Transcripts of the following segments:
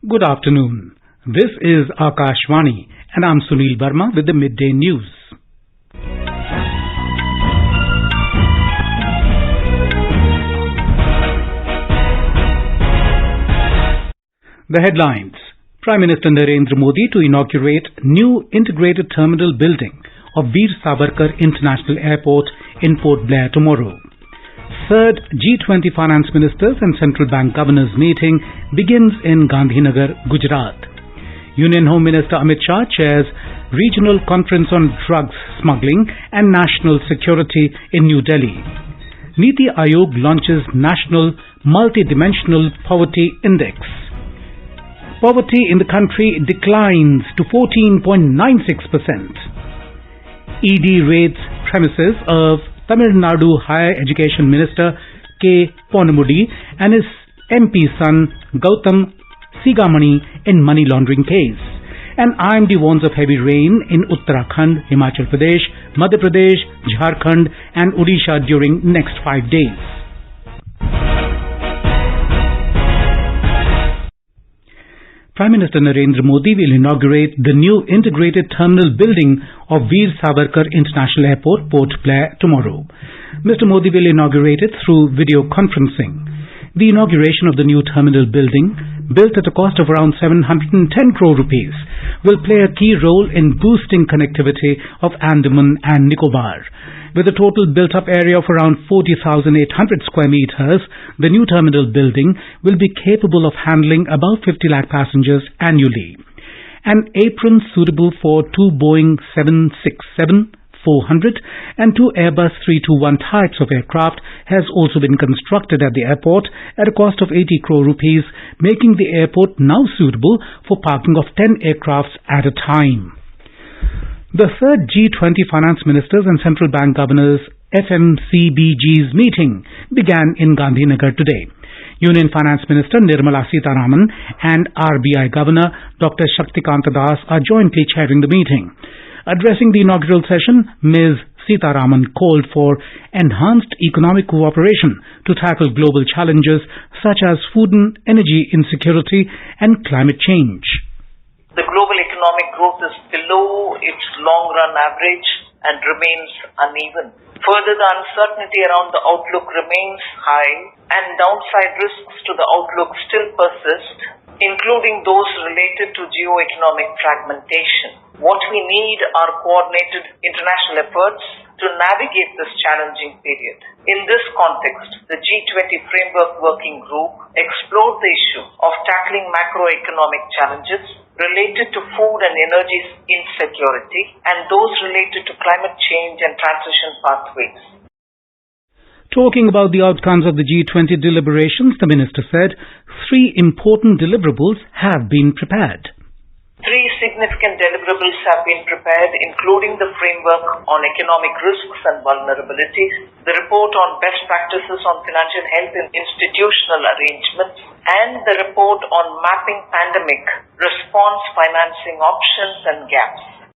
Good afternoon. This is Akashvani and I'm Sunil Verma with the midday news. The headlines. Prime Minister Narendra Modi to inaugurate new integrated terminal building of Veer Savarkar International Airport in Port Blair tomorrow. Third G20 finance ministers and central bank governors meeting begins in Gandhinagar, Gujarat. Union Home Minister Amit Shah chairs Regional Conference on Drugs Smuggling and National Security in New Delhi. Niti Aayog launches National Multidimensional Poverty Index. Poverty in the country declines to 14.96%. ED raids premises of Tamil Nadu Higher Education Minister Ponmudy and his MP son Gautham Sigamani in money laundering case. And IMD warns of heavy rain in Uttarakhand, Himachal Pradesh, Madhya Pradesh, Jharkhand and Odisha during next 5 days. Prime Minister Narendra Modi will inaugurate the new integrated terminal building of Veer Savarkar International Airport, Port Blair, tomorrow. Mr. Modi will inaugurate it through video conferencing. The inauguration of the new terminal building, built at a cost of around 710 crore rupees, will play a key role in boosting connectivity of Andaman and Nicobar. With a total built-up area of around 40,800 square meters, the new terminal building will be capable of handling about 50 lakh passengers annually. An apron suitable for 2 Boeing 767-400 and 2 Airbus 321 types of aircraft has also been constructed at the airport at a cost of 80 crore rupees, making the airport now suitable for parking of 10 aircrafts at a time. The third G20 finance ministers and central bank governors FMCBG's meeting began in Gandhinagar today. Union Finance Minister Nirmala Sitaraman and RBI Governor Dr. Shaktikanta Das are jointly chairing the meeting. Addressing the inaugural session, Ms. Sitaraman called for enhanced economic cooperation to tackle global challenges such as food and energy insecurity and climate change. The global economic growth is below its long-run average and remains uneven. Further, the uncertainty around the outlook remains high and downside risks to the outlook still persist, including those related to geo-economic fragmentation. What we need are coordinated international efforts to navigate this challenging period. In this context, the G20 Framework Working Group explored the issue of tackling macroeconomic challenges related to food and energy insecurity and those related to climate change and transition pathways. Talking about the outcomes of the G20 deliberations, the minister said 3 important deliverables have been prepared. 3 significant deliverables have been prepared, including the framework on economic risks and vulnerabilities, the report on best practices on financial health and institutional arrangements, and the report on mapping pandemic response financing options and gaps.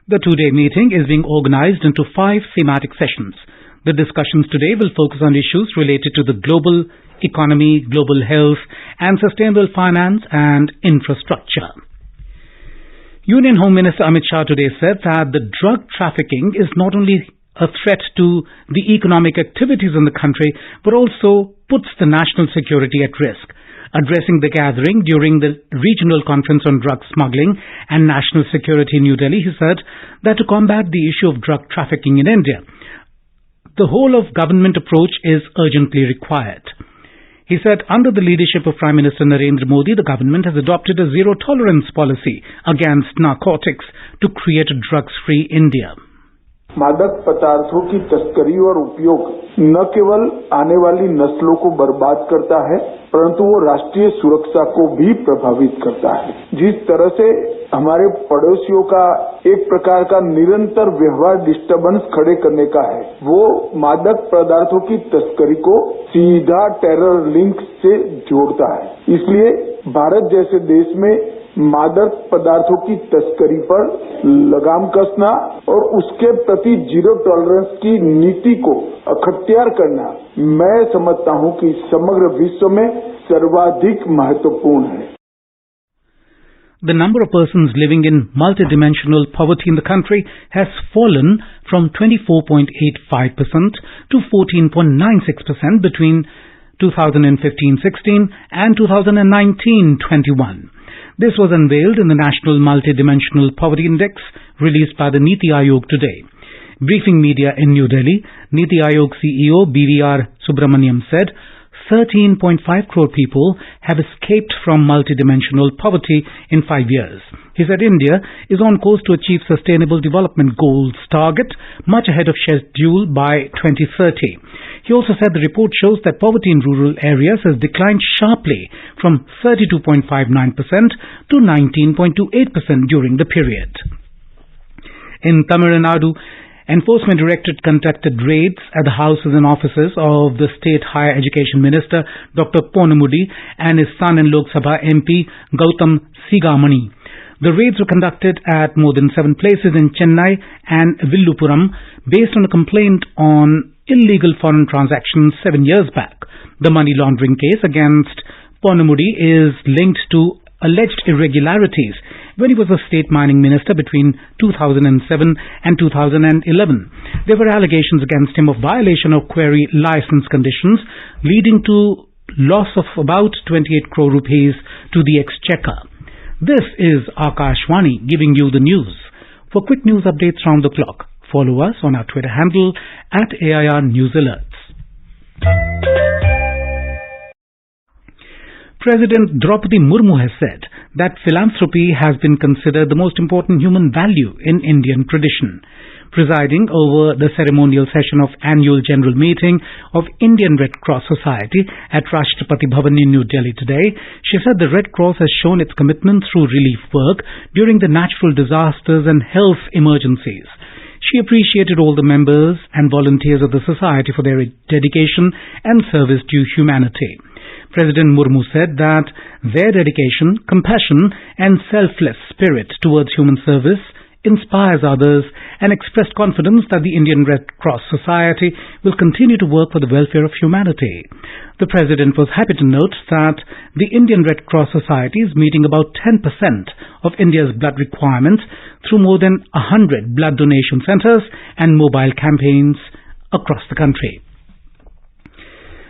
The 2-day meeting is being organized into 5 thematic sessions. The discussions today will focus on issues related to the global economy, global health, and sustainable finance and infrastructure. Union Home Minister Amit Shah today said that the drug trafficking is not only a threat to the economic activities in the country, but also puts the national security at risk. Addressing the gathering during the Regional Conference on Drug Smuggling and National Security in New Delhi, he said that to combat the issue of drug trafficking in India, the whole of government approach is urgently required. He said under the leadership of Prime Minister Narendra Modi, the government has adopted a zero-tolerance policy against narcotics to create a drugs-free India. मादक पदार्थों की तस्करी और उपयोग न केवल आने वाली नस्लों को बर्बाद करता है, परंतु वो राष्ट्रीय सुरक्षा को भी प्रभावित करता है। जिस तरह से हमारे पड़ोसियों का एक प्रकार का निरंतर व्यवहार डिस्टर्बेंस खड़े करने का है, वो मादक पदार्थों की तस्करी को सीधा टेरर लिंक से जोड़ता है। इसलिए भारत जैसे देश में मादक पदार्थों की तस्करी पर लगाम कसना और उसके प्रति जीरो टॉलरेंस की नीति को अख्तियार करना मैं समझता हूं कि समग्र विश्व में सर्वाधिक महत्वपूर्ण है. The number of persons living in multidimensional poverty in the country has fallen from 24.85% to 14.96% between 2015-16 and 2019-21. This was unveiled in the National Multidimensional Poverty Index released by the Niti Aayog today. Briefing media in New Delhi, Niti Aayog CEO Veer Savarkar said 13.5 crore people have escaped from multidimensional poverty in 5 years. He said India is on course to achieve Sustainable Development Goals target much ahead of schedule by 2030. He also said the report shows that poverty in rural areas has declined sharply from 32.59% to 19.28% during the period. In Tamil Nadu, Enforcement Directorate conducted raids at the houses and offices of the State Higher Education Minister Dr. Ponmudy and his son and Lok Sabha MP Gautham Sigamani. The raids were conducted at more than 7 places in Chennai and Villupuram based on a complaint on illegal foreign transactions 7 years back. The money laundering case against Ponmudy is linked to alleged irregularities when he was a state mining minister between 2007 and 2011. There were allegations against him of violation of quarry license conditions, leading to loss of about 28 crore rupees to the exchequer. This is Akashwani giving you the news. For quick news updates round the clock, follow us on our Twitter handle at AIR News Alerts. President Draupadi Murmu has said that philanthropy has been considered the most important human value in Indian tradition. Presiding over the ceremonial session of annual general meeting of Indian Red Cross Society at Rashtrapati Bhavan in New Delhi today, she said the Red Cross has shown its commitment through relief work during the natural disasters and health emergencies. She appreciated all the members and volunteers of the society for their dedication and service to humanity. President Murmu said that their dedication, compassion and selfless spirit towards human service inspires others and expressed confidence that the Indian Red Cross Society will continue to work for the welfare of humanity. The President was happy to note that the Indian Red Cross Society is meeting about 10% of India's blood requirements through more than 100 blood donation centers and mobile campaigns across the country.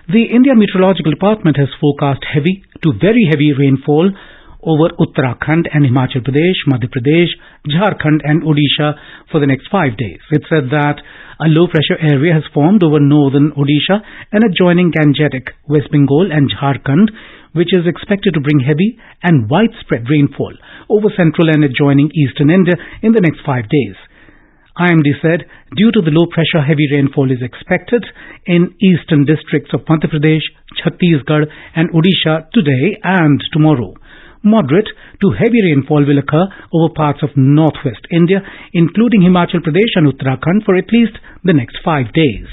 The India Meteorological Department has forecast heavy to very heavy rainfall over Uttarakhand and Himachal Pradesh, Madhya Pradesh, Jharkhand and Odisha for the next 5 days. It said that a low pressure area has formed over northern Odisha and adjoining Gangetic, West Bengal and Jharkhand, which is expected to bring heavy and widespread rainfall over central and adjoining eastern India in the next 5 days. IMD said due to the low pressure, heavy rainfall is expected in eastern districts of Madhya Pradesh, Chhattisgarh and Odisha today and tomorrow. Moderate to heavy rainfall will occur over parts of northwest India, including Himachal Pradesh and Uttarakhand for at least the next 5 days.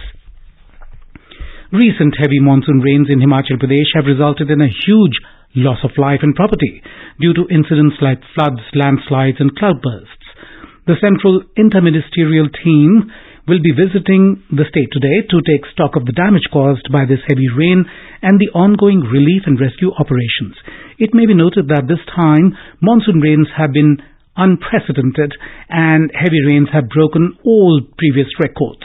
Recent heavy monsoon rains in Himachal Pradesh have resulted in a huge loss of life and property due to incidents like floods, landslides and cloudbursts. The Central Interministerial Team will be visiting the state today to take stock of the damage caused by this heavy rain and the ongoing relief and rescue operations. It may be noted that this time monsoon rains have been unprecedented and heavy rains have broken all previous records.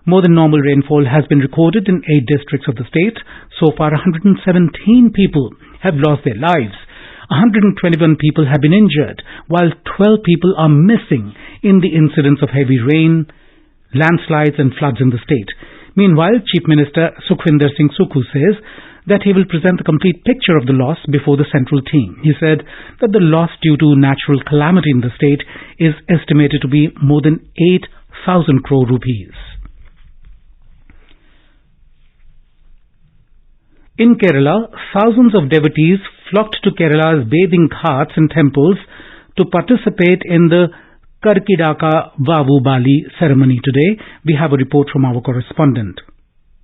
More than normal rainfall has been recorded in 8 districts of the state. So far, 117 people have lost their lives. 121 people have been injured, while 12 people are missing in the incidents of heavy rain, landslides and floods in the state. Meanwhile, Chief Minister Sukhwinder Singh Sukhu says that he will present the complete picture of the loss before the central team. He said that the loss due to natural calamity in the state is estimated to be more than 8,000 crore rupees. In Kerala, thousands of devotees flocked to Kerala's bathing ghats and temples to participate in the Karkidaka Vavu Bali ceremony today. We have a report from our correspondent.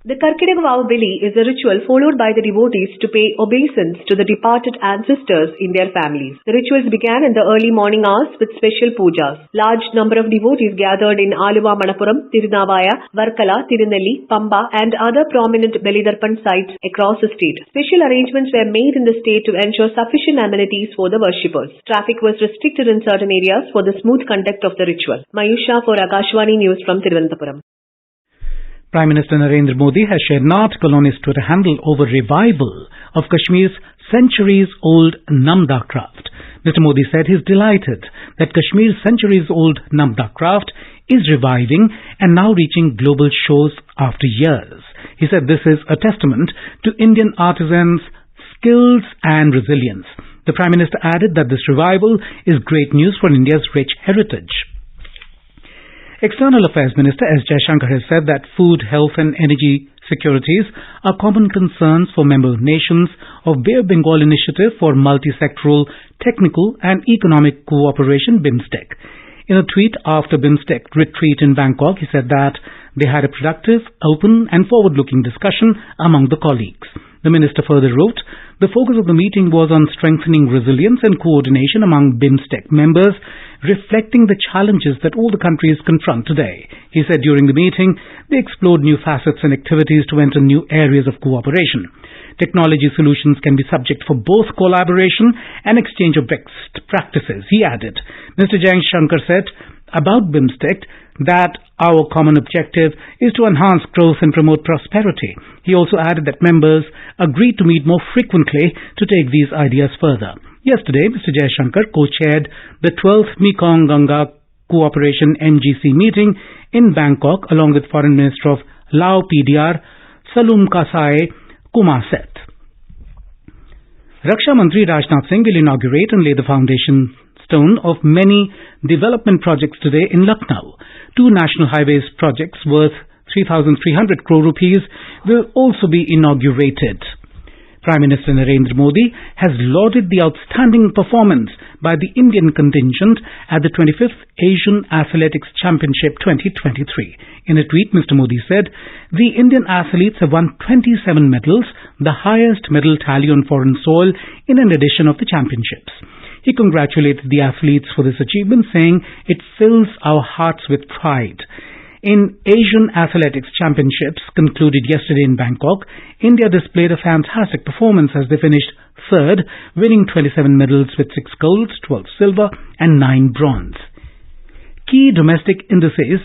The Karkidag Vav Bili is a ritual followed by the devotees to pay obeisance to the departed ancestors in their families. The rituals began in the early morning hours with special pujas. Large number of devotees gathered in Aluva Manapuram, Tirunavaya, Varkala, Tirunelli, Pamba and other prominent Belidarpan sites across the state. Special arrangements were made in the state to ensure sufficient amenities for the worshippers. Traffic was restricted in certain areas for the smooth conduct of the ritual. Mayusha for Akashwani News from Thiruvananthapuram. Prime Minister Narendra Modi has shared an article on his Twitter handle over revival of Kashmir's centuries-old Namda craft. Mr. Modi said he is delighted that Kashmir's centuries-old Namda craft is reviving and now reaching global shores after years. He said this is a testament to Indian artisans' skills and resilience. The Prime Minister added that this revival is great news for India's rich heritage. External Affairs Minister S. Jaishankar has said that food, health and energy securities are common concerns for member nations of Bay of Bengal Initiative for Multi-Sectoral, Technical and Economic Cooperation BIMSTEC. In a tweet after BIMSTEC retreat in Bangkok, he said that they had a productive, open and forward-looking discussion among the colleagues. The minister further wrote, the focus of the meeting was on strengthening resilience and coordination among BIMSTEC members, reflecting the challenges that all the countries confront today. He said during the meeting, they explored new facets and activities to enter new areas of cooperation. Technology solutions can be subject for both collaboration and exchange of best practices, he added. Mr. Jaishankar said about BIMSTEC that our common objective is to enhance growth and promote prosperity. He also added that members agreed to meet more frequently to take these ideas further. Yesterday, Mr. Jaishankar co-chaired the 12th Mekong-Ganga Cooperation NGC meeting in Bangkok along with Foreign Minister of Lao PDR Salum Kasai Kumaset. Raksha Mantri Rajnath Singh will inaugurate and lay the foundation stone of many development projects today in Lucknow. 2 national highways projects worth 3,300 crore rupees will also be inaugurated. Prime Minister Narendra Modi has lauded the outstanding performance by the Indian contingent at the 25th Asian Athletics Championship 2023. In a tweet, Mr. Modi said, the Indian athletes have won 27 medals, the highest medal tally on foreign soil in an edition of the championships. He congratulated the athletes for this achievement, saying it fills our hearts with pride. In Asian Athletics Championships concluded yesterday in Bangkok, India displayed a fantastic performance as they finished third, winning 27 medals with 6 golds, 12 silver and 9 bronze. Key domestic indices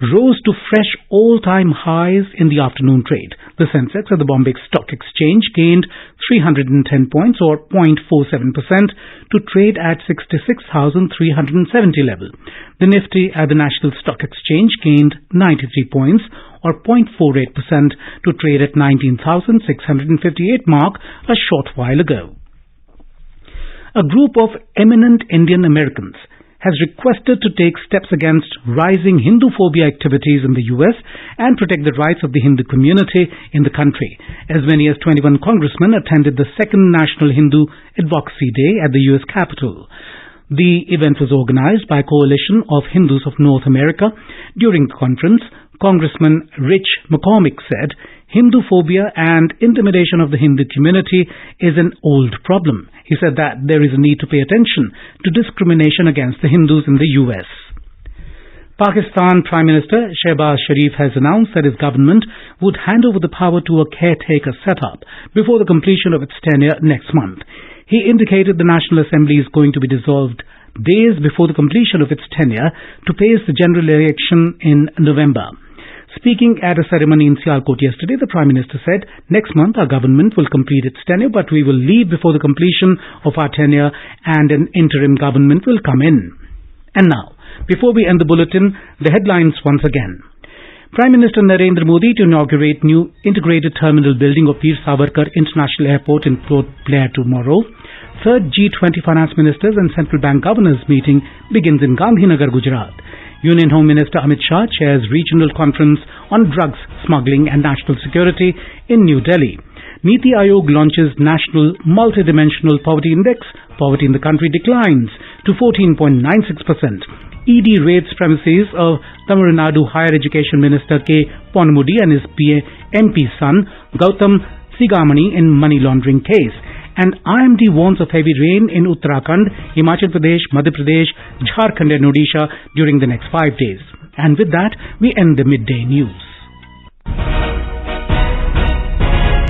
rose to fresh all-time highs in the afternoon trade. The Sensex at the Bombay Stock Exchange gained 310 points or 0.47% to trade at 66,370 level. The Nifty at the National Stock Exchange gained 93 points or 0.48% to trade at 19,658 mark a short while ago. A group of eminent Indian Americans has requested to take steps against rising Hindu-phobia activities in the US and protect the rights of the Hindu community in the country. As many as 21 congressmen attended the second National Hindu Advocacy Day at the US Capitol. The event was organized by a coalition of Hindus of North America. During the conference, Congressman Rich McCormick said, Hindu-phobia and intimidation of the Hindu community is an old problem. He said that there is a need to pay attention to discrimination against the Hindus in the US. Pakistan Prime Minister Shehbaz Sharif has announced that his government would hand over the power to a caretaker setup before the completion of its tenure next month. He indicated the National Assembly is going to be dissolved days before the completion of its tenure to face the general election in November. Speaking at a ceremony in Sialkot yesterday, the Prime Minister said, next month our government will complete its tenure, but we will leave before the completion of our tenure and an interim government will come in. And now, before we end the bulletin, the headlines once again. Prime Minister Narendra Modi to inaugurate new integrated terminal building of Veer Savarkar International Airport in Port Blair tomorrow. Third G20 Finance Ministers and Central Bank Governors meeting begins in Gandhinagar, Gujarat. Union Home Minister Amit Shah chairs Regional Conference on Drugs, Smuggling and National Security in New Delhi. Niti Aayog launches National Multidimensional Poverty Index. Poverty in the country declines to 14.96%. ED raids premises of Tamil Nadu Higher Education Minister K. Ponmudy and his MP son Gautham Sigamani in money laundering case. And IMD warns of heavy rain in Uttarakhand, Himachal Pradesh, Madhya Pradesh, Jharkhand and Odisha during the next 5 days. And with that, we end the midday news.